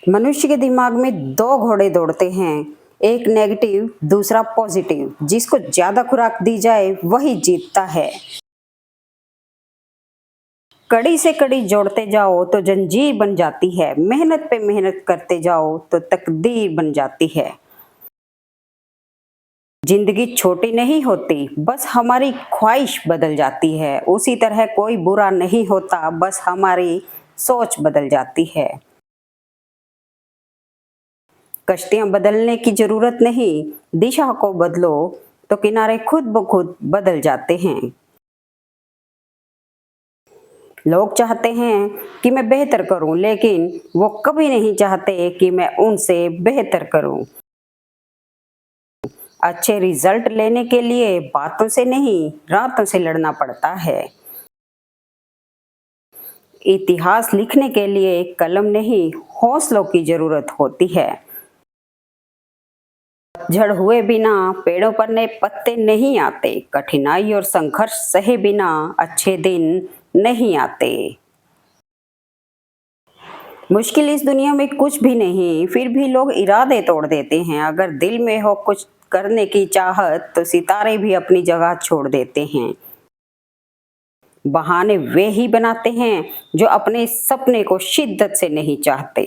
मनुष्य के दिमाग में दो घोड़े दौड़ते हैं, एक नेगेटिव, दूसरा पॉजिटिव। जिसको ज्यादा खुराक दी जाए वही जीतता है। कड़ी से कड़ी जोड़ते जाओ तो जंजीर बन जाती है, मेहनत पे मेहनत करते जाओ तो तकदीर बन जाती है। जिंदगी छोटी नहीं होती, बस हमारी ख्वाहिश बदल जाती है। उसी तरह कोई बुरा नहीं होता, बस हमारी सोच बदल जाती है। कश्तियां बदलने की जरूरत नहीं, दिशा को बदलो तो किनारे खुद ब खुद बदल जाते हैं। लोग चाहते हैं कि मैं बेहतर करूं, लेकिन वो कभी नहीं चाहते कि मैं उनसे बेहतर करूं। अच्छे रिजल्ट लेने के लिए बातों से नहीं, रातों से लड़ना पड़ता है। इतिहास लिखने के लिए कलम नहीं, हौसलों की जरूरत होती है। पतझड़ हुए बिना पेड़ों पर नए पत्ते नहीं आते, कठिनाई और संघर्ष सहे बिना अच्छे दिन नहीं आते। मुश्किल इस दुनिया में कुछ भी नहीं, फिर भी लोग इरादे तोड़ देते हैं। अगर दिल में हो कुछ करने की चाहत तो सितारे भी अपनी जगह छोड़ देते हैं। बहाने वे ही बनाते हैं जो अपने सपने को शिद्दत से नहीं चाहते।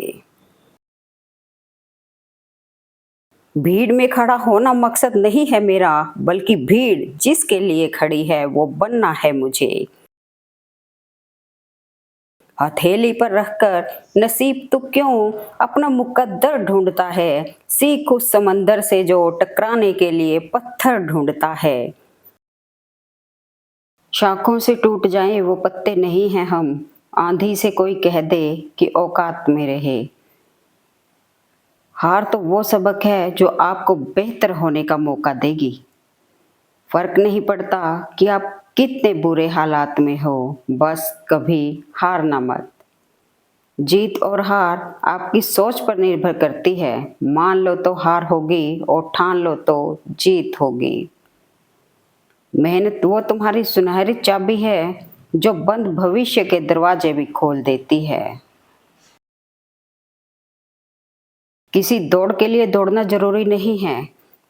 भीड़ में खड़ा होना मकसद नहीं है मेरा, बल्कि भीड़ जिसके लिए खड़ी है वो बनना है मुझे। हथेली पर रखकर नसीब तो क्यों अपना मुकद्दर ढूंढता है। सीख उस समंदर से जो टकराने के लिए पत्थर ढूंढता है। शाखों से टूट जाएं वो पत्ते नहीं हैं हम, आंधी से कोई कह दे कि औकात में रहे। हार तो वो सबक है जो आपको बेहतर होने का मौका देगी। फर्क नहीं पड़ता कि आप कितने बुरे हालात में हो, बस कभी हारना मत। जीत और हार आपकी सोच पर निर्भर करती है। मान लो तो हार होगी और ठान लो तो जीत होगी। मेहनत वो तुम्हारी सुनहरी चाबी है जो बंद भविष्य के दरवाजे भी खोल देती है। किसी दौड़ के लिए दौड़ना जरूरी नहीं है,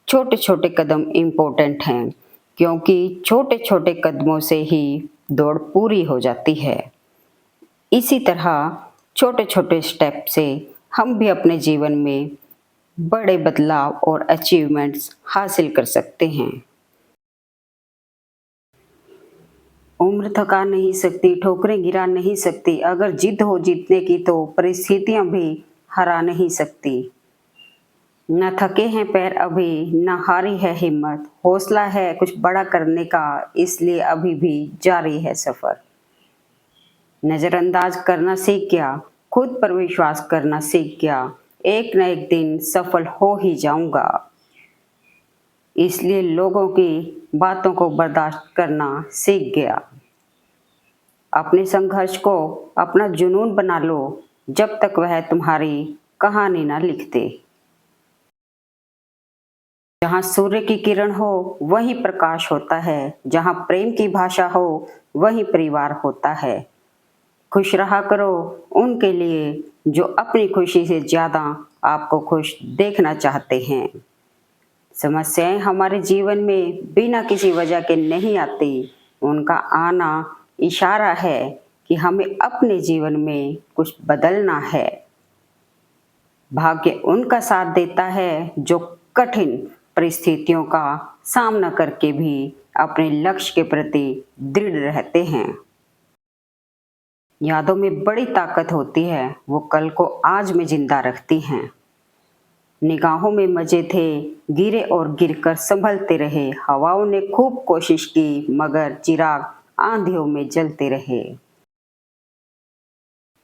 छोटे छोटे कदम इम्पोर्टेंट हैं, क्योंकि छोटे छोटे कदमों से ही दौड़ पूरी हो जाती है। इसी तरह छोटे छोटे स्टेप से हम भी अपने जीवन में बड़े बदलाव और अचीवमेंट्स हासिल कर सकते हैं। उम्र थका नहीं सकती, ठोकरें गिरा नहीं सकती, अगर जिद हो जीतने की तो परिस्थितियां भी हरा नहीं सकती। न थके हैं पैर अभी, न हारी है हिम्मत, हौसला है कुछ बड़ा करने का, इसलिए अभी भी जारी है सफर। नजरअंदाज करना सीख गया, खुद पर विश्वास करना सीख गया, एक न एक दिन सफल हो ही जाऊंगा। इसलिए लोगों की बातों को बर्दाश्त करना सीख गया। अपने संघर्ष को अपना जुनून बना लो, जब तक वह तुम्हारी कहानी ना लिखते। जहाँ सूर्य की किरण हो वही प्रकाश होता है, जहाँ प्रेम की भाषा हो वही परिवार होता है। खुश रहा करो उनके लिए जो अपनी खुशी से ज्यादा आपको खुश देखना चाहते हैं। समस्याएं हमारे जीवन में बिना किसी वजह के नहीं आती, उनका आना इशारा है कि हमें अपने जीवन में कुछ बदलना है। भाग्य उनका साथ देता है जो कठिन परिस्थितियों का सामना करके भी अपने लक्ष्य के प्रति दृढ़ रहते हैं। यादों में बड़ी ताकत होती है, वो कल को आज में जिंदा रखती हैं। निगाहों में मजे थे, गिरे और गिरकर संभलते रहे। हवाओं ने खूब कोशिश की, मगर चिराग आंधियों में जलते रहे।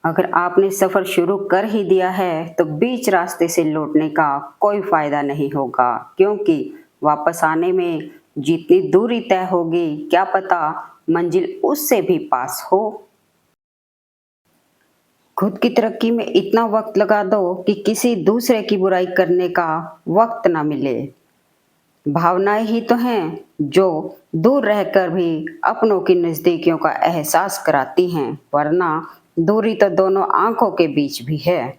अगर आपने सफर शुरू कर ही दिया है तो बीच रास्ते से लौटने का कोई फायदा नहीं होगा, क्योंकि वापस आने में जितनी दूरी तय होगी क्या पता मंजिल उससे भी पास हो। खुद की तरक्की में इतना वक्त लगा दो कि किसी दूसरे की बुराई करने का वक्त ना मिले। भावनाएं ही तो हैं जो दूर रहकर भी अपनों की नजदीकियों का एहसास कराती हैं, वरना दूरी तो दोनों आंखों के बीच भी है।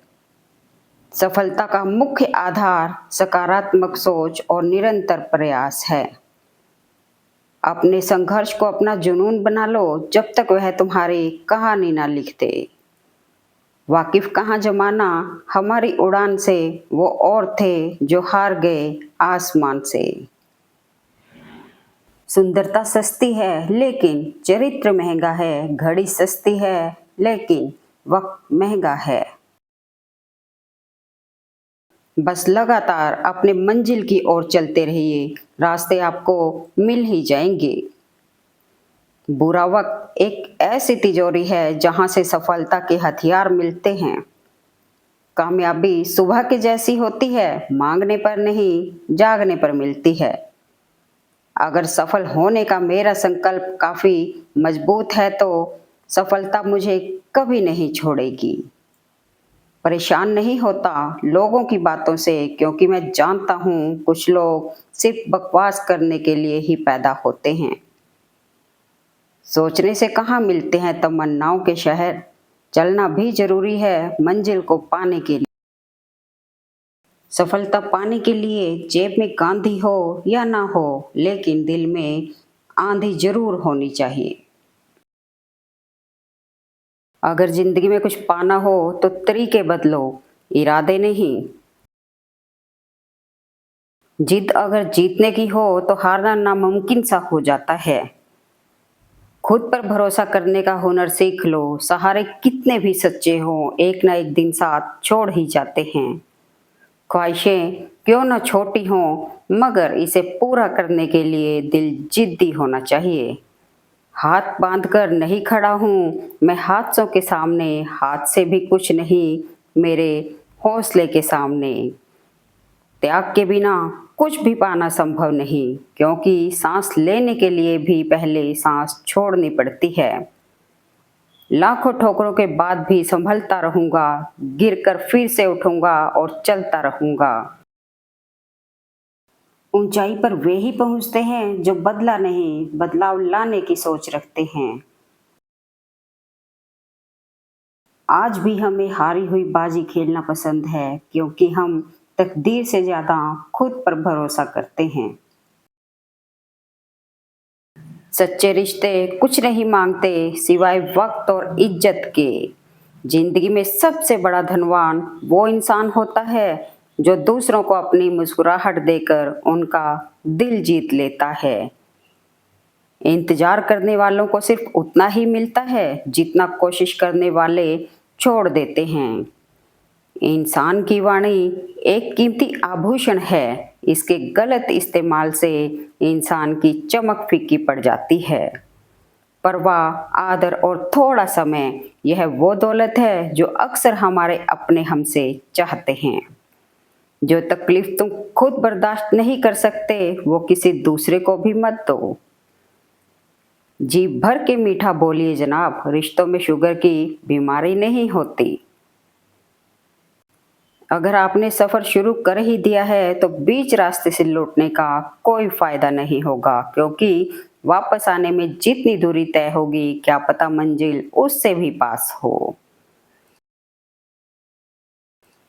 सफलता का मुख्य आधार सकारात्मक सोच और निरंतर प्रयास है। अपने संघर्ष को अपना जुनून बना लो जब तक वह तुम्हारी कहानी ना लिख दे। वाकिफ कहाँ जमाना हमारी उड़ान से, वो और थे जो हार गए आसमान से। सुंदरता सस्ती है लेकिन चरित्र महंगा है, घड़ी सस्ती है लेकिन वक्त महंगा है। बस लगातार अपने मंजिल की ओर चलते रहिए, रास्ते आपको मिल ही जाएंगे। बुरा वक्त एक ऐसी तिजोरी है जहां से सफलता के हथियार मिलते हैं। कामयाबी सुबह की जैसी होती है, मांगने पर नहीं जागने पर मिलती है। अगर सफल होने का मेरा संकल्प काफी मजबूत है तो सफलता मुझे कभी नहीं छोड़ेगी। परेशान नहीं होता लोगों की बातों से, क्योंकि मैं जानता हूँ कुछ लोग सिर्फ बकवास करने के लिए ही पैदा होते हैं। सोचने से कहाँ मिलते हैं तमन्नाओं के शहर, चलना भी जरूरी है मंजिल को पाने के लिए। सफलता पाने के लिए जेब में गांधी हो या ना हो, लेकिन दिल में आंधी जरूर होनी चाहिए। अगर जिंदगी में कुछ पाना हो तो तरीके बदलो, इरादे नहीं। जिद अगर जीतने की हो तो हारना नामुमकिन सा हो जाता है। खुद पर भरोसा करने का हुनर सीख लो, सहारे कितने भी सच्चे हों एक ना एक दिन साथ छोड़ ही जाते हैं। ख्वाहिशें क्यों न छोटी हों, मगर इसे पूरा करने के लिए दिल जिद्दी होना चाहिए। हाथ बांधकर नहीं खड़ा हूँ मैं हादसों के सामने, हाथ से भी कुछ नहीं मेरे हौसले के सामने। त्याग के बिना कुछ भी पाना संभव नहीं, क्योंकि सांस लेने के लिए भी पहले सांस छोड़नी पड़ती है। लाखों ठोकरों के बाद भी संभलता रहूंगा, गिरकर फिर से उठूंगा और चलता रहूंगा। ऊंचाई पर वे ही पहुंचते हैं जो बदला नहीं, बदलाव लाने की सोच रखते हैं। आज भी हमें हारी हुई बाजी खेलना पसंद है, क्योंकि हम तकदीर से ज्यादा खुद पर भरोसा करते हैं। सच्चे रिश्ते कुछ नहीं मांगते सिवाय वक्त और इज्जत के। जिंदगी में सबसे बड़ा धनवान वो इंसान होता है जो दूसरों को अपनी मुस्कुराहट देकर उनका दिल जीत लेता है। इंतजार करने वालों को सिर्फ उतना ही मिलता है जितना कोशिश करने वाले छोड़ देते हैं। इंसान की वाणी एक कीमती आभूषण है, इसके गलत इस्तेमाल से इंसान की चमक फीकी पड़ जाती है। परवाह, आदर और थोड़ा समय, यह वो दौलत है जो अक्सर हमारे अपने हमसे चाहते हैं। जो तकलीफ तुम खुद बर्दाश्त नहीं कर सकते वो किसी दूसरे को भी मत दो। जी भर के मीठा बोलिए जनाब, रिश्तों में शुगर की बीमारी नहीं होती। अगर आपने सफर शुरू कर ही दिया है तो बीच रास्ते से लौटने का कोई फायदा नहीं होगा, क्योंकि वापस आने में जितनी दूरी तय होगी क्या पता मंजिल उससे भी पास हो।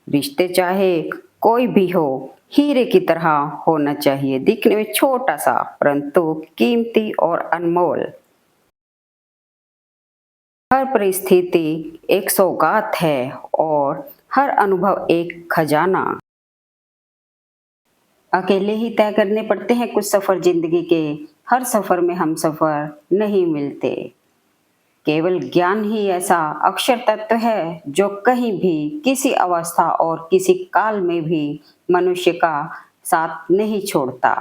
रिश्ते चाहे कोई भी हो, हीरे की तरह होना चाहिए, दिखने में छोटा सा परंतु कीमती और अनमोल। हर परिस्थिति एक सौगात है और हर अनुभव एक खजाना। अकेले ही तय करने पड़ते हैं कुछ सफर जिंदगी के, हर सफर में हम सफर नहीं मिलते। केवल ज्ञान ही ऐसा अक्षर तत्व है जो कहीं भी किसी अवस्था और किसी काल में भी मनुष्य का साथ नहीं छोड़ता।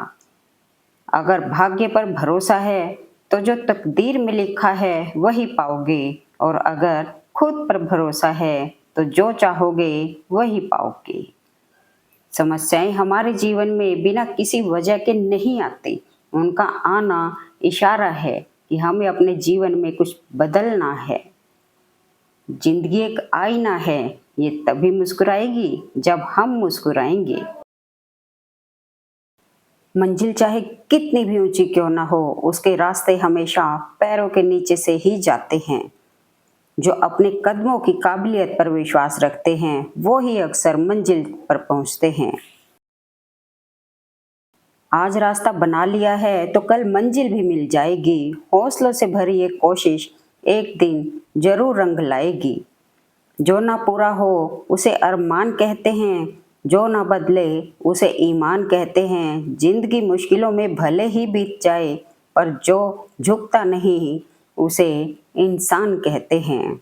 अगर भाग्य पर भरोसा है तो जो तकदीर में लिखा है वही पाओगे, और अगर खुद पर भरोसा है तो जो चाहोगे वही पाओगे। समस्याएं हमारे जीवन में बिना किसी वजह के नहीं आती, उनका आना इशारा है कि हमें अपने जीवन में कुछ बदलना है। जिंदगी एक आईना है, ये तभी मुस्कुराएगी जब हम मुस्कुराएंगे। मंजिल चाहे कितनी भी ऊंची क्यों ना हो, उसके रास्ते हमेशा पैरों के नीचे से ही जाते हैं। जो अपने कदमों की काबिलियत पर विश्वास रखते हैं वो ही अक्सर मंजिल पर पहुंचते हैं। आज रास्ता बना लिया है तो कल मंजिल भी मिल जाएगी। हौसलों से भरी ये कोशिश एक दिन जरूर रंग लाएगी। जो ना पूरा हो उसे अरमान कहते हैं, जो ना बदले उसे ईमान कहते हैं। जिंदगी मुश्किलों में भले ही बीत जाए पर जो झुकता नहीं उसे इंसान कहते हैं।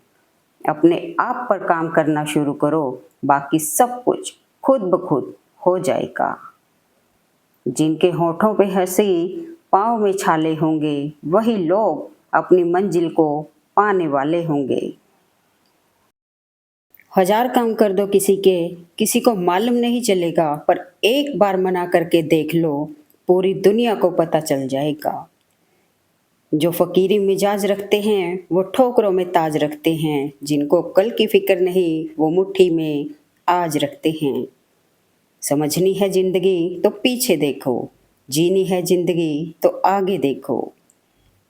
अपने आप पर काम करना शुरू करो, बाकी सब कुछ खुद ब खुद हो जाएगा। जिनके होठों पे हंसी पाँव में छाले होंगे वही लोग अपनी मंजिल को पाने वाले होंगे। हजार काम कर दो किसी को मालूम नहीं चलेगा, पर एक बार मना करके देख लो, पूरी दुनिया को पता चल जाएगा। जो फकीरी मिजाज रखते हैं वो ठोकरों में ताज रखते हैं, जिनको कल की फिक्र नहीं वो मुट्ठी में आज रखते हैं। समझनी है जिंदगी तो पीछे देखो, जीनी है जिंदगी तो आगे देखो।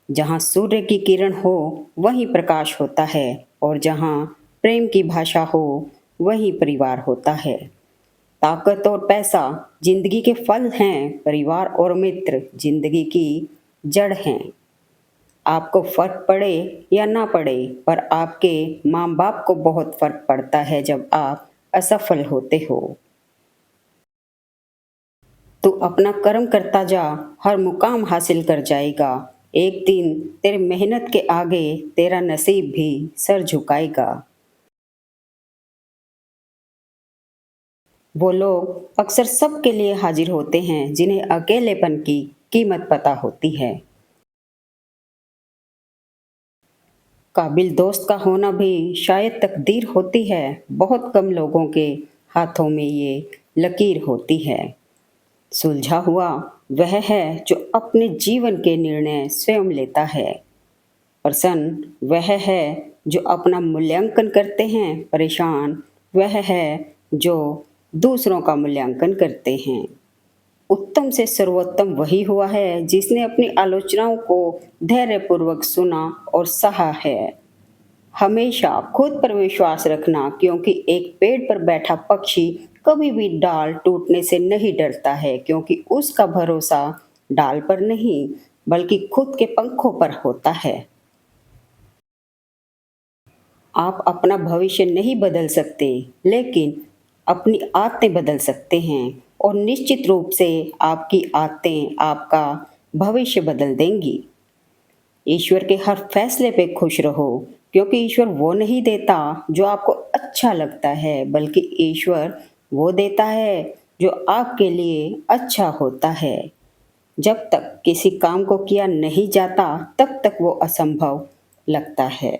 जहाँ सूर्य की किरण हो वहीं प्रकाश होता है, और जहाँ प्रेम की भाषा हो वहीं परिवार होता है। ताकत और पैसा जिंदगी के फल हैं, परिवार और मित्र जिंदगी की जड़ हैं। आपको फर्क पड़े या ना पड़े, पर आपके माँ बाप को बहुत फर्क पड़ता है जब आप असफल होते हो। तू अपना कर्म करता जा, हर मुकाम हासिल कर जाएगा। एक दिन तेरे मेहनत के आगे तेरा नसीब भी सर झुकाएगा। वो लोग अक्सर सबके लिए हाजिर होते हैं जिन्हें अकेलेपन की कीमत पता होती है। काबिल दोस्त का होना भी शायद तकदीर होती है। बहुत कम लोगों के हाथों में ये लकीर होती है। सुलझा हुआ वह है जो अपने जीवन के निर्णय स्वयं लेता है। प्रसन्न वह है जो अपना मूल्यांकन करते हैं। परेशान वह है जो दूसरों का मूल्यांकन करते हैं। उत्तम से सर्वोत्तम वही हुआ है जिसने अपनी आलोचनाओं को धैर्यपूर्वक सुना और सहा है। हमेशा खुद पर विश्वास रखना, क्योंकि एक पेड़ पर बैठा पक्षी कभी भी डाल टूटने से नहीं डरता है, क्योंकि उसका भरोसा डाल पर नहीं बल्कि खुद के पंखों पर होता है। आप अपना भविष्य नहीं बदल सकते, लेकिन अपनी आदतें बदल सकते हैं, और निश्चित रूप से आपकी आदतें आपका भविष्य बदल देंगी। ईश्वर के हर फैसले पे खुश रहो, क्योंकि ईश्वर वो नहीं देता जो आपको अच्छा लगता है, बल्कि ईश्वर वो देता है जो आपके लिए अच्छा होता है। जब तक किसी काम को किया नहीं जाता तब तक वो असंभव लगता है।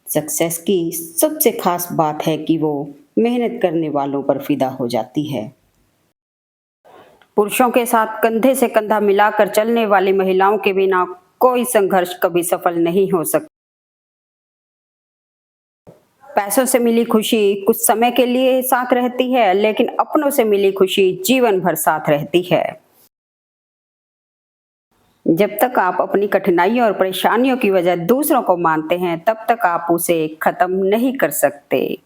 सक्सेस की सबसे खास बात है कि वो मेहनत करने वालों पर फिदा हो जाती है। पुरुषों के साथ कंधे से कंधा मिलाकर चलने वाली महिलाओं के बिना कोई संघर्ष कभी सफल नहीं हो सकता। पैसों से मिली खुशी कुछ समय के लिए साथ रहती है, लेकिन अपनों से मिली खुशी जीवन भर साथ रहती है। जब तक आप अपनी कठिनाइयों और परेशानियों की वजह दूसरों को मानते हैं, तब तक आप उसे खत्म नहीं कर सकते।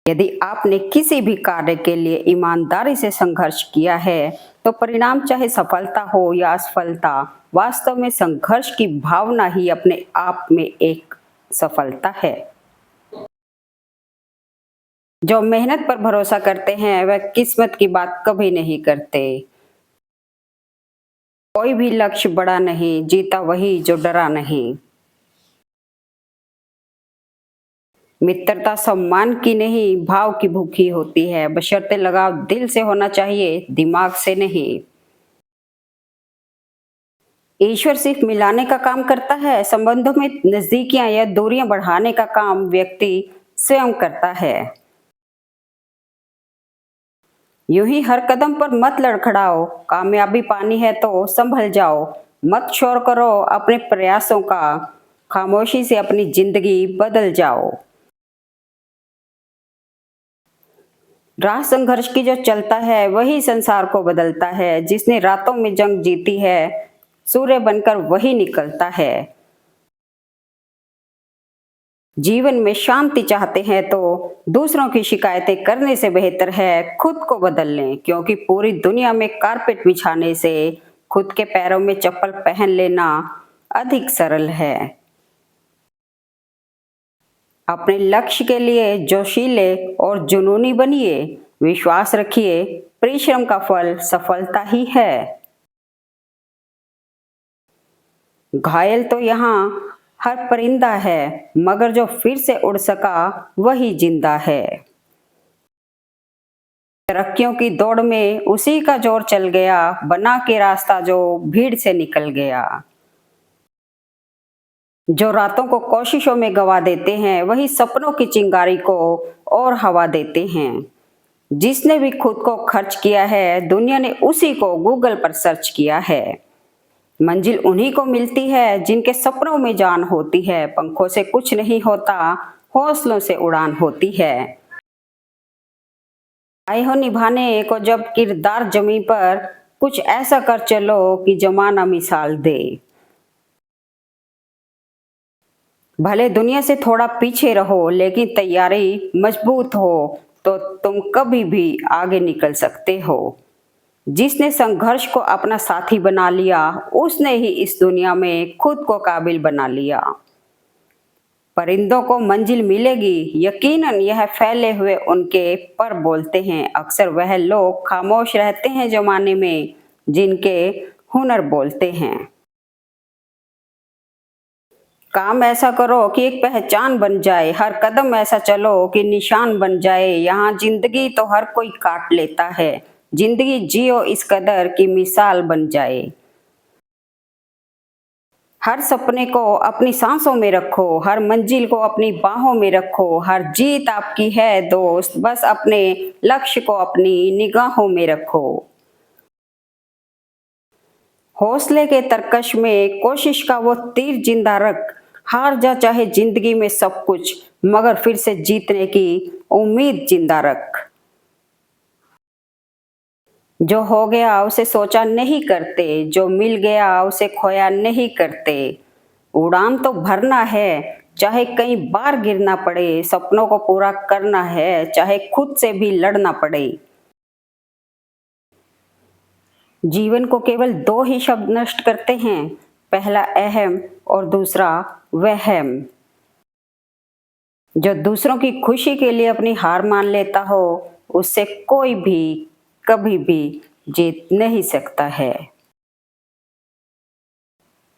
यदि आपने किसी भी कार्य के लिए ईमानदारी से संघर्ष किया है, तो परिणाम चाहे सफलता हो या असफलता, वास्तव में संघर्ष की भावना ही अपने आप में एक सफलता है। जो मेहनत पर भरोसा करते हैं वह किस्मत की बात कभी नहीं करते। कोई भी लक्ष्य बड़ा नहीं, जीता वही जो डरा नहीं। मित्रता सम्मान की नहीं, भाव की भूखी होती है, बशर्ते लगाव दिल से होना चाहिए, दिमाग से नहीं। ईश्वर सिर्फ मिलाने का काम करता है, संबंधों में नजदीकियां या दूरियां बढ़ाने का काम व्यक्ति स्वयं करता है। यूं ही हर कदम पर मत लड़खड़ाओ, कामयाबी पानी है तो संभल जाओ। मत शोर करो अपने प्रयासों का, खामोशी से अपनी जिंदगी बदल जाओ। राह संघर्ष की जो चलता है वही संसार को बदलता है। जिसने रातों में जंग जीती है, सूर्य बनकर वही निकलता है। जीवन में शांति चाहते हैं तो दूसरों की शिकायतें करने से बेहतर है खुद को बदल लें, क्योंकि पूरी दुनिया में कारपेट बिछाने से खुद के पैरों में चप्पल पहन लेना अधिक सरल है। अपने लक्ष्य के लिए जोशीले और जुनूनी बनिए। विश्वास रखिए, परिश्रम का फल सफलता ही है। घायल तो यहाँ हर परिंदा है, मगर जो फिर से उड़ सका वही जिंदा है। तरक्कियों की दौड़ में उसी का जोर चल गया, बना के रास्ता जो भीड़ से निकल गया। जो रातों को कोशिशों में गवा देते हैं, वही सपनों की चिंगारी को और हवा देते हैं। जिसने भी खुद को खर्च किया है, दुनिया ने उसी को गूगल पर सर्च किया है। मंजिल उन्हीं को मिलती है जिनके सपनों में जान होती है। पंखों से कुछ नहीं होता, हौसलों से उड़ान होती है। आए हो निभाने को जब किरदार जमी पर, कुछ ऐसा कर चलो कि जमाना मिसाल दे। भले दुनिया से थोड़ा पीछे रहो, लेकिन तैयारी मजबूत हो तो तुम कभी भी आगे निकल सकते हो। जिसने संघर्ष को अपना साथी बना लिया, उसने ही इस दुनिया में खुद को काबिल बना लिया। परिंदों को मंजिल मिलेगी, यकीनन यह फैले हुए उनके पर बोलते हैं। अक्सर वह लोग खामोश रहते हैं जमाने में जिनके हुनर बोलते हैं। काम ऐसा करो कि एक पहचान बन जाए, हर कदम ऐसा चलो कि निशान बन जाए। यहाँ जिंदगी तो हर कोई काट लेता है, जिंदगी जियो इस कदर की मिसाल बन जाए। हर सपने को अपनी सांसों में रखो, हर मंजिल को अपनी बाहों में रखो। हर जीत आपकी है दोस्त, बस अपने लक्ष्य को अपनी निगाहों में रखो। हौसले के तरकश में कोशिश का वो तीर जिंदा रख। हार जा चाहे जिंदगी में सब कुछ, मगर फिर से जीतने की उम्मीद जिंदा रख। जो हो गया उसे सोचा नहीं करते, जो मिल गया उसे खोया नहीं करते। उड़ान तो भरना है, चाहे कई बार गिरना पड़े। सपनों को पूरा करना है, चाहे खुद से भी लड़ना पड़े। जीवन को केवल दो ही शब्द नष्ट करते हैं, पहला अहम और दूसरा वहम। जो दूसरों की खुशी के लिए अपनी हार मान लेता हो, उससे कोई भी कभी भी जीत नहीं सकता है।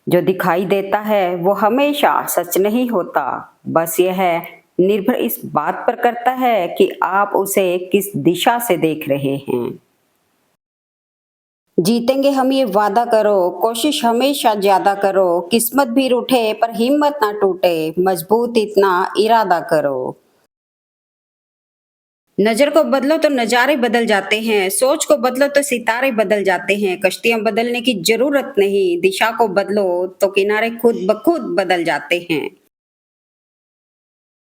जो दिखाई देता है वो हमेशा सच नहीं होता, बस यह निर्भर इस बात पर करता है कि आप उसे किस दिशा से देख रहे हैं। जीतेंगे हम ये वादा करो, कोशिश हमेशा ज्यादा करो। किस्मत भी रूठे पर हिम्मत ना टूटे, मजबूत इतना इरादा करो। नजर को बदलो तो नजारे बदल जाते हैं, सोच को बदलो तो सितारे बदल जाते हैं। कश्तियां बदलने की जरूरत नहीं, दिशा को बदलो तो किनारे खुद ब खुद बदल जाते हैं।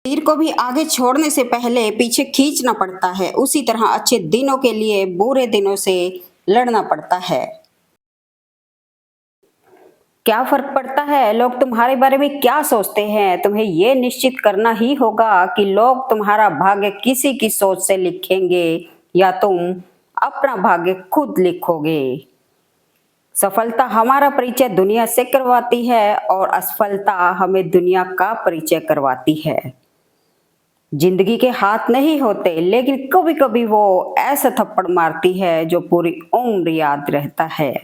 तीर को भी आगे छोड़ने से पहले पीछे खींचना पड़ता है, उसी तरह अच्छे दिनों के लिए बुरे दिनों से लड़ना पड़ता है। क्या फर्क पड़ता है लोग तुम्हारे बारे में क्या सोचते हैं? तुम्हें ये निश्चित करना ही होगा कि लोग तुम्हारा भाग्य किसी की सोच से लिखेंगे या तुम अपना भाग्य खुद लिखोगे। सफलता हमारा परिचय दुनिया से करवाती है और असफलता हमें दुनिया का परिचय करवाती है। जिंदगी के हाथ नहीं होते, लेकिन कभी कभी वो ऐसा थप्पड़ मारती है जो पूरी उम्र याद रहता है।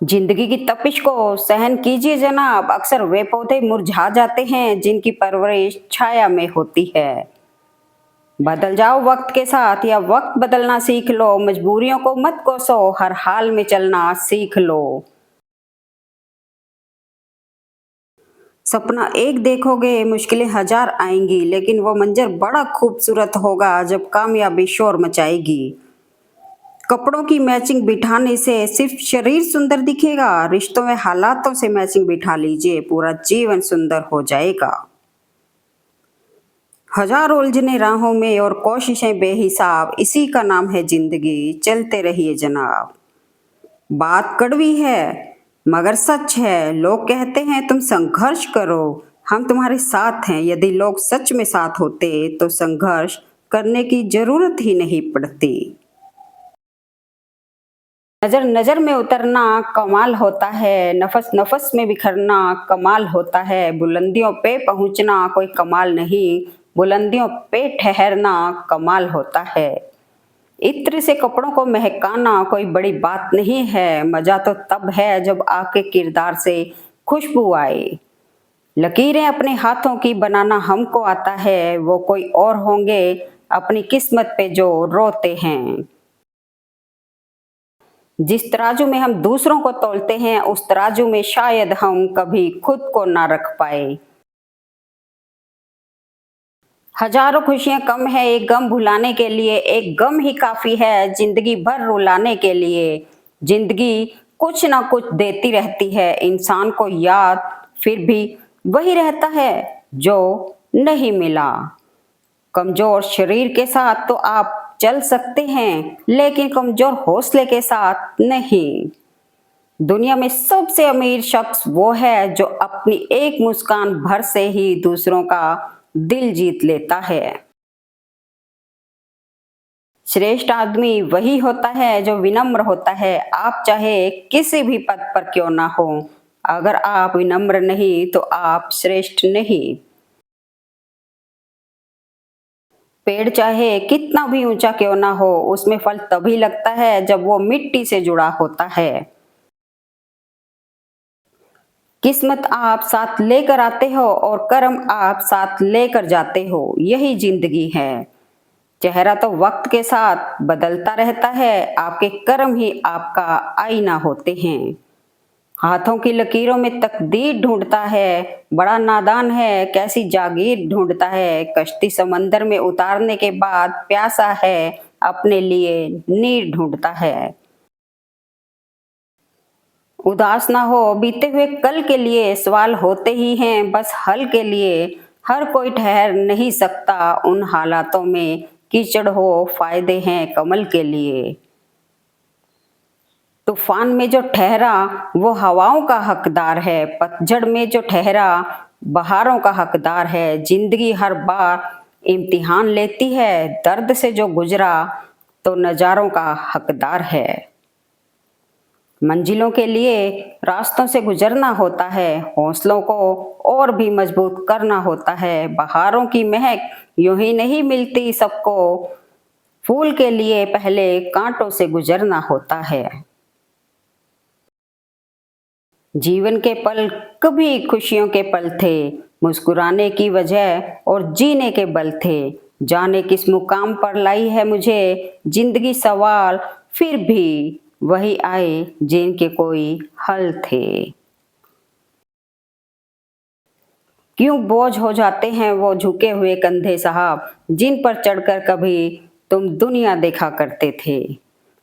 जिंदगी की तपिश को सहन कीजिए जनाब। अक्सर वे पौधे मुरझा जाते हैं जिनकी परवरिश छाया में होती है। बदल जाओ वक्त के साथ या वक्त बदलना सीख लो। मजबूरियों को मत कोसो, हर हाल में चलना सीख लो। सपना एक देखोगे, मुश्किलें हजार आएंगी, लेकिन वो मंजर बड़ा खूबसूरत होगा जब कामयाबी शोर मचाएगी। कपड़ों की मैचिंग बिठाने से सिर्फ शरीर सुंदर दिखेगा, रिश्तों में हालातों से मैचिंग बिठा लीजिए, पूरा जीवन सुंदर हो जाएगा। हजारों उलझने राहों में और कोशिशें बेहिसाब, इसी का नाम है जिंदगी। चलते रहिए जनाब। बात कड़वी है मगर सच है, लोग कहते हैं तुम संघर्ष करो, हम तुम्हारे साथ हैं। यदि लोग सच में साथ होते तो संघर्ष करने की जरूरत ही नहीं पड़ती। नजर नजर में उतरना कमाल होता है, नफस नफस में बिखरना कमाल होता है। बुलंदियों पे पहुंचना कोई कमाल नहीं, बुलंदियों पे ठहरना कमाल होता है। इत्र से कपड़ों को महकाना कोई बड़ी बात नहीं है, मजा तो तब है जब आपके किरदार से खुशबू आए। लकीरें अपने हाथों की बनाना हमको आता है, वो कोई और होंगे अपनी किस्मत पे जो रोते हैं। जिस तराजू में हम दूसरों को तौलते हैं उस तराजू में शायद हम कभी खुद को ना रख पाए। हजारों खुशियां कम है एक गम भुलाने के लिए, एक गम ही काफी है जिंदगी भर रुलाने के लिए। जिंदगी कुछ ना कुछ देती रहती है इंसान को याद, फिर भी वही रहता है जो नहीं मिला। कमजोर शरीर के साथ तो आप चल सकते हैं लेकिन कमजोर हौसले के साथ नहीं। दुनिया में सबसे अमीर शख्स वो है जो अपनी एक मुस्कान भर से ही दूसरों का दिल जीत लेता है। श्रेष्ठ आदमी वही होता है जो विनम्र होता है, आप चाहे किसी भी पद पर क्यों ना हो। अगर आप विनम्र नहीं तो आप श्रेष्ठ नहीं। पेड़ चाहे कितना भी ऊंचा क्यों ना हो, उसमें फल तभी लगता है जब वो मिट्टी से जुड़ा होता है। किस्मत आप साथ लेकर आते हो और कर्म आप साथ लेकर जाते हो, यही जिंदगी है। चेहरा तो वक्त के साथ बदलता रहता है, आपके कर्म ही आपका आईना होते हैं। हाथों की लकीरों में तकदीर ढूंढता है, बड़ा नादान है कैसी जागीर ढूंढता है। कश्ती समंदर में उतारने के बाद प्यासा है अपने लिए नीर ढूंढता है। उदास ना हो बीते हुए कल के लिए, सवाल होते ही हैं बस हल के लिए। हर कोई ठहर नहीं सकता उन हालातों में, कीचड़ हो फायदे हैं कमल के लिए। तूफान में जो ठहरा वो हवाओं का हकदार है, पतझड़ में जो ठहरा बहारों का हकदार है। जिंदगी हर बार इम्तिहान लेती है, दर्द से जो गुजरा तो नजारों का हकदार है। मंजिलों के लिए रास्तों से गुजरना होता है, हौसलों को और भी मजबूत करना होता है। बहारों की महक यूं ही नहीं मिलती सबको, फूल के लिए पहले कांटों से गुजरना होता है। जीवन के पल कभी खुशियों के पल थे, मुस्कुराने की वजह और जीने के बल थे। जाने किस मुकाम पर लाई है मुझे जिंदगी सवाल, फिर भी वही आए जिनके कोई हल थे। क्यों बोझ हो जाते हैं वो झुके हुए कंधे साहब, जिन पर चढ़कर कभी तुम दुनिया देखा करते थे।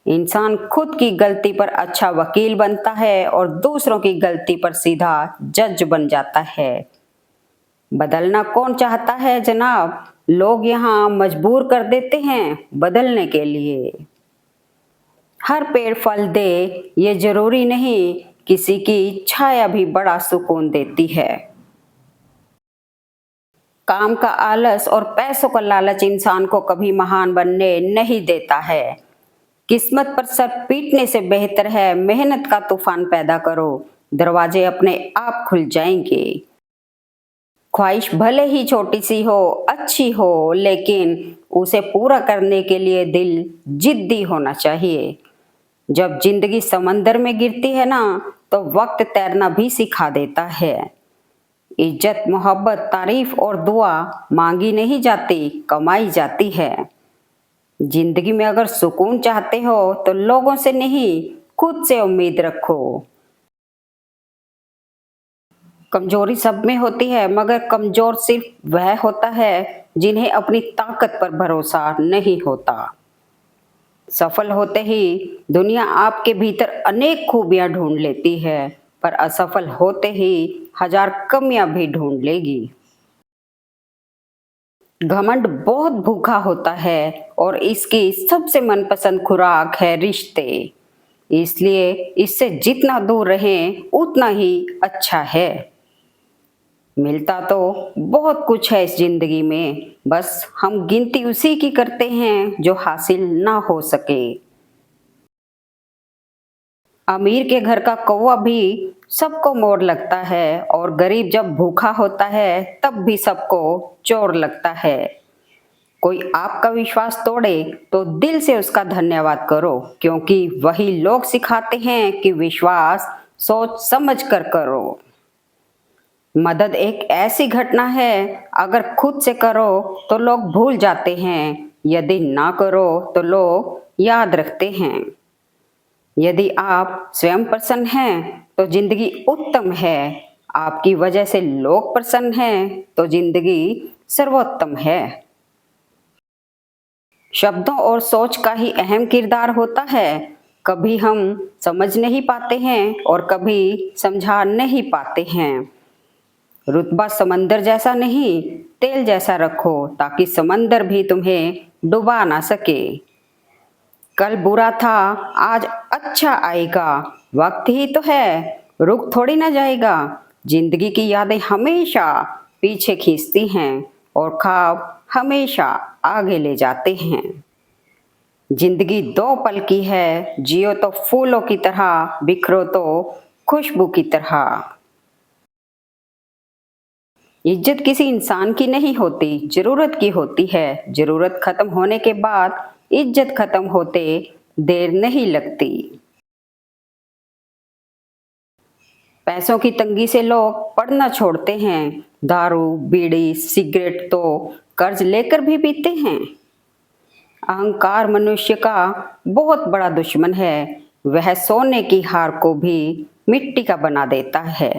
इंसान खुद की गलती पर अच्छा वकील बनता है और दूसरों की गलती पर सीधा जज बन जाता है। बदलना कौन चाहता है जनाब, लोग यहाँ मजबूर कर देते हैं बदलने के लिए। हर पेड़ फल दे ये जरूरी नहीं, किसी की छाया भी बड़ा सुकून देती है। काम का आलस और पैसों का लालच इंसान को कभी महान बनने नहीं देता है। किस्मत पर सर पीटने से बेहतर है मेहनत का तूफान पैदा करो, दरवाजे अपने आप खुल जाएंगे। ख्वाहिश भले ही छोटी सी हो अच्छी हो, लेकिन उसे पूरा करने के लिए दिल जिद्दी होना चाहिए। जब जिंदगी समंदर में गिरती है ना तो वक्त तैरना भी सिखा देता है। इज्जत मोहब्बत तारीफ और दुआ मांगी नहीं जाती, कमाई जाती है। जिंदगी में अगर सुकून चाहते हो तो लोगों से नहीं खुद से उम्मीद रखो। कमजोरी सब में होती है मगर कमजोर सिर्फ वह होता है जिन्हें अपनी ताकत पर भरोसा नहीं होता। सफल होते ही दुनिया आपके भीतर अनेक खूबियां ढूंढ लेती है, पर असफल होते ही हजार कमियां भी ढूंढ लेगी। घमंड बहुत भूखा होता है और इसकी सबसे मनपसंद खुराक है रिश्ते, इसलिए इससे जितना दूर रहें उतना ही अच्छा है। मिलता तो बहुत कुछ है इस जिंदगी में, बस हम गिनती उसी की करते हैं जो हासिल ना हो सके। अमीर के घर का कौवा भी सबको मोर लगता है और गरीब जब भूखा होता है तब भी सबको चोर लगता है। कोई आपका विश्वास तोड़े तो दिल से उसका धन्यवाद करो, क्योंकि वही लोग सिखाते हैं कि विश्वास सोच समझ कर करो। मदद एक ऐसी घटना है, अगर खुद से करो तो लोग भूल जाते हैं, यदि ना करो तो लोग याद रखते हैं। यदि आप स्वयं प्रसन्न हैं तो जिंदगी उत्तम है, आपकी वजह से लोग प्रसन्न हैं तो जिंदगी सर्वोत्तम है। शब्दों और सोच का ही अहम किरदार होता है। कभी हम समझ नहीं पाते हैं और कभी समझा नहीं पाते हैं। रुतबा समंदर जैसा नहीं, तेल जैसा रखो ताकि समंदर भी तुम्हें डुबा ना सके। कल बुरा था, आज अच्छा आएगा, वक्त ही तो है, रुक थोड़ी ना जाएगा। जिंदगी की यादें हमेशा पीछे खींचती हैं और ख्वाब हमेशा आगे ले जाते हैं। जिंदगी दो पल की है, जियो तो फूलों की तरह, बिखरो तो खुशबू की तरह। इज्जत किसी इंसान की नहीं होती, जरूरत की होती है। जरूरत खत्म होने के बाद इज्जत खत्म होते देर नहीं लगती। पैसों की तंगी से लोग पढ़ना छोड़ते हैं। दारू, बीड़ी, सिगरेट तो कर्ज लेकर भी पीते हैं। अहंकार मनुष्य का बहुत बड़ा दुश्मन है, वह सोने की हार को भी मिट्टी का बना देता है।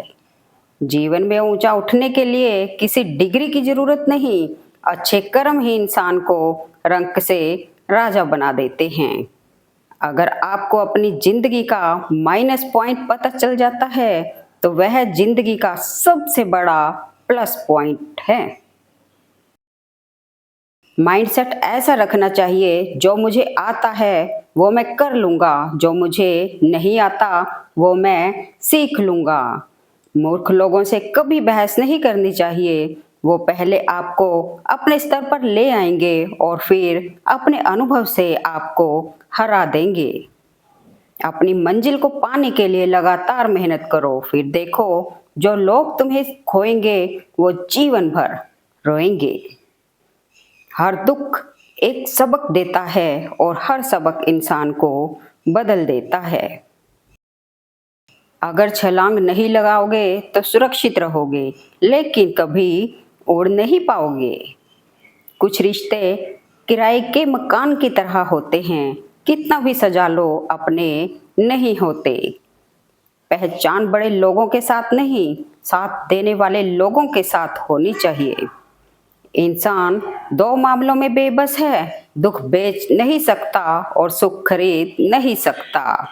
जीवन में ऊंचा उठने के लिए किसी डिग्री की जरूरत नहीं, अच्छे कर्म ही इंसान को रंक से राजा बना देते हैं। अगर आपको अपनी जिंदगी का माइनस पॉइंट पता चल जाता है तो वह जिंदगी का सबसे बड़ा प्लस पॉइंट है। माइंडसेट ऐसा रखना चाहिए, जो मुझे आता है वो मैं कर लूंगा, जो मुझे नहीं आता वो मैं सीख लूंगा। मूर्ख लोगों से कभी बहस नहीं करनी चाहिए, वो पहले आपको अपने स्तर पर ले आएंगे और फिर अपने अनुभव से आपको हरा देंगे। अपनी मंजिल को पाने के लिए लगातार मेहनत करो, फिर देखो जो लोग तुम्हें खोएंगे वो जीवन भर रोएंगे। हर दुख एक सबक देता है और हर सबक इंसान को बदल देता है। अगर छलांग नहीं लगाओगे तो सुरक्षित रहोगे, लेकिन कभी उड़ नहीं पाओगे। कुछ रिश्ते किराए के मकान की तरह होते हैं, कितना भी सजा लो अपने नहीं होते। पहचान बड़े लोगों के साथ नहीं, साथ देने वाले लोगों के साथ होनी चाहिए। इंसान दो मामलों में बेबस है, दुख बेच नहीं सकता और सुख खरीद नहीं सकता।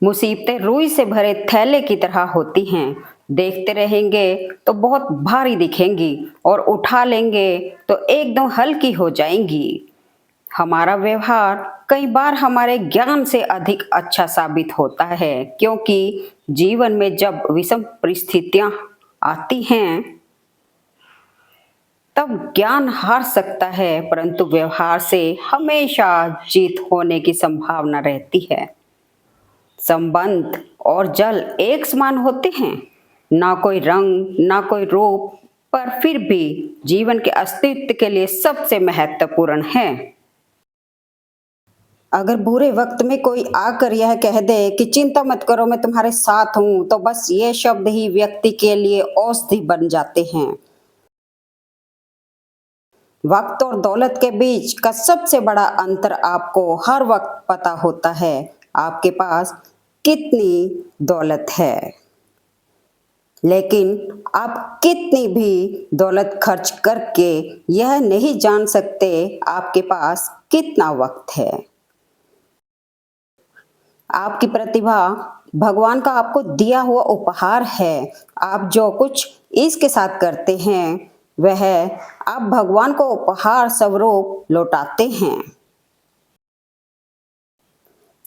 मुसीबतें रुई से भरे थैले की तरह होती हैं, देखते रहेंगे तो बहुत भारी दिखेंगी और उठा लेंगे तो एकदम हल्की हो जाएंगी। हमारा व्यवहार कई बार हमारे ज्ञान से अधिक अच्छा साबित होता है, क्योंकि जीवन में जब विषम परिस्थितियां आती हैं तब ज्ञान हार सकता है, परंतु व्यवहार से हमेशा जीत होने की संभावना रहती है। संबंध और जल एक समान होते हैं, ना कोई रंग ना कोई रूप, पर फिर भी जीवन के अस्तित्व के लिए सबसे महत्वपूर्ण है। अगर बुरे वक्त में कोई आकर यह कह दे कि चिंता मत करो मैं तुम्हारे साथ हूं, तो बस ये शब्द ही व्यक्ति के लिए औषधि बन जाते हैं। वक्त और दौलत के बीच का सबसे बड़ा अंतर आपको हर वक्त पता होता है, आपके पास कितनी दौलत है। लेकिन आप कितनी भी दौलत खर्च करके यह नहीं जान सकते आपके पास कितना वक्त है। आपकी प्रतिभा भगवान का आपको दिया हुआ उपहार है। आप जो कुछ इसके साथ करते हैं वह आप भगवान को उपहार स्वरूप लौटाते हैं।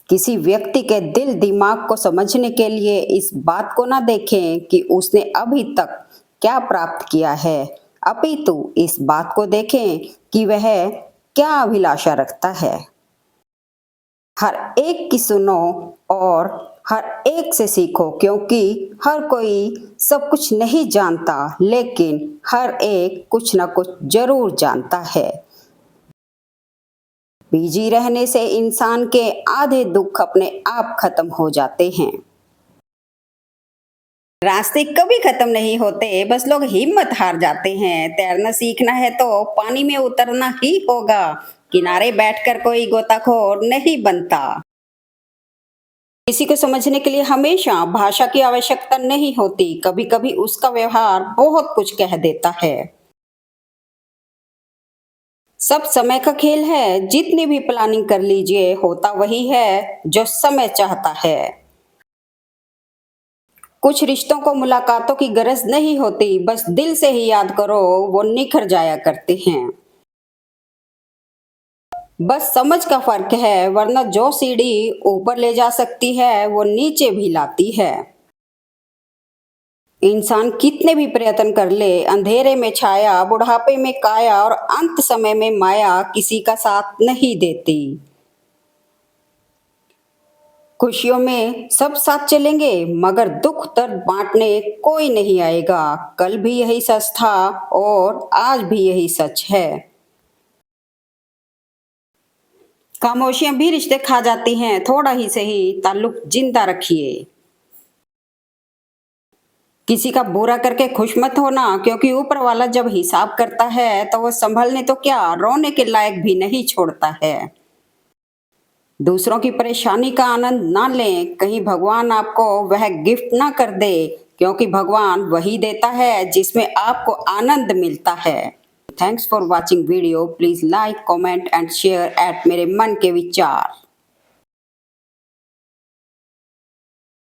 किसी व्यक्ति के दिल दिमाग को समझने के लिए इस बात को ना देखें कि उसने अभी तक क्या प्राप्त किया है, अपितु इस बात को देखें कि वह क्या अभिलाषा रखता है। हर एक की सुनो और हर एक से सीखो, क्योंकि हर कोई सब कुछ नहीं जानता, लेकिन हर एक कुछ ना कुछ जरूर जानता है। बिजी रहने से इंसान के आधे दुख अपने आप खत्म हो जाते हैं। रास्ते कभी खत्म नहीं होते, बस लोग हिम्मत हार जाते हैं। तैरना सीखना है तो पानी में उतरना ही होगा, किनारे बैठकर कोई गोताखोर नहीं बनता। किसी को समझने के लिए हमेशा भाषा की आवश्यकता नहीं होती, कभी कभी उसका व्यवहार बहुत कुछ कह देता है। सब समय का खेल है, जितनी भी प्लानिंग कर लीजिए होता वही है जो समय चाहता है। कुछ रिश्तों को मुलाकातों की गरज नहीं होती, बस दिल से ही याद करो, वो निखर जाया करते हैं। बस समझ का फर्क है, वरना जो सीढ़ी ऊपर ले जा सकती है वो नीचे भी लाती है। इंसान कितने भी प्रयत्न कर ले, अंधेरे में छाया, बुढ़ापे में काया और अंत समय में माया किसी का साथ नहीं देती। खुशियों में सब साथ चलेंगे, मगर दुख दर्द बांटने कोई नहीं आएगा। कल भी यही सच था और आज भी यही सच है। खामोशियां भी रिश्ते खा जाती हैं, थोड़ा ही सही ताल्लुक जिंदा रखिए। किसी का बुरा करके खुश मत होना, क्योंकि ऊपर वाला जब हिसाब करता है तो वो संभलने तो क्या, रोने के लायक भी नहीं छोड़ता है। दूसरों की परेशानी का आनंद ना लें, कहीं भगवान आपको वह गिफ्ट ना कर दे, क्योंकि भगवान वही देता है जिसमें आपको आनंद मिलता है। Thanks for watching video. Please like, comment and share eight मेरे मन के विचार।